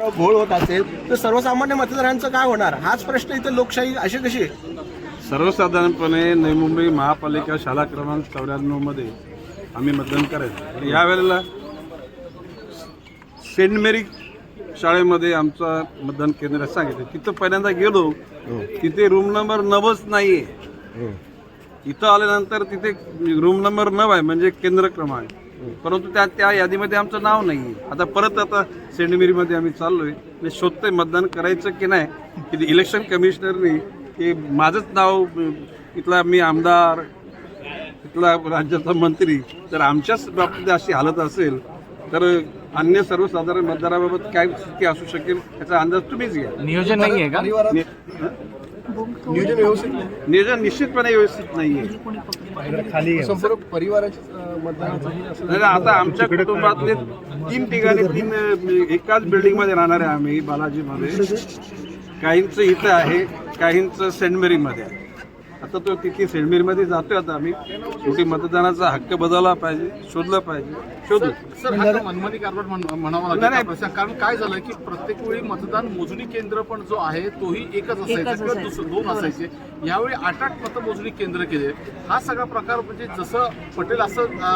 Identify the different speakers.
Speaker 1: घोळ होत असेल तर सर्वसामान्य मतदारांचं काय होणार? हाच प्रश्न इथे लोकशाही अशी कशी?
Speaker 2: सर्वसाधारणपणे नवी मुंबई महापालिका शाळा क्रमांक 94 मध्ये आम्ही मतदान करायचं. यावेळेला सेंट मेरी शाळेमध्ये आमचं मतदान केंद्र सांगितलं. तिथं पहिल्यांदा गेलो, तिथे रूम नंबर 9च नाहीये. इथं आल्यानंतर तिथे रूम नंबर 9 आहे म्हणजे केंद्र क्रमांक, परंतु त्या यादीमध्ये आमचं नाव नाहीये. आता सेंट मेरीमध्ये आम्ही चाललोय, शोधतोय मतदान करायचं की नाही. की इलेक्शन कमिशनरनी की माझंच नाव, इथला मी आमदार, इथला राज्याचा मंत्री, तर आमच्याच बाबतीत अशी हालत असेल तर अन्य सर्वसाधारण मतदाराबाबत काय स्थिती असू शकेल याचा अंदाज तुम्हीच घ्या.
Speaker 3: नियोजन नाही आहे का?
Speaker 2: नियोजन निश्चितपणे व्यवस्थित नाहीये.
Speaker 1: संपूर्ण परिवाराच्या मतदानाचं
Speaker 2: नाही, आता आमच्या कुटुंबातले 3 ठिकाणी एकाच बिल्डिंग मध्ये राहणार आहे आम्ही बालाजीमध्ये. काहींचं इथं आहे, काहींचं सेंट मेरीमध्ये आहे. आता तो तिथे सेंट मेरीमध्ये जातोय. आता आम्ही शेवटी मतदानाचा हक्क बदलला पाहिजे, शोधला पाहिजे, शोधू.
Speaker 4: सर, हा मनमानी कारभार म्हणावा लागेल. कारण काय झालं की प्रत्येक वेळी मतदान मोजणी केंद्र पण जो आहे तोही एकच असायचं किंवा 2 असायचे. यावेळी 8 मतमोजणी केंद्र केले. हा सगळा प्रकार म्हणजे जसं पटेल असं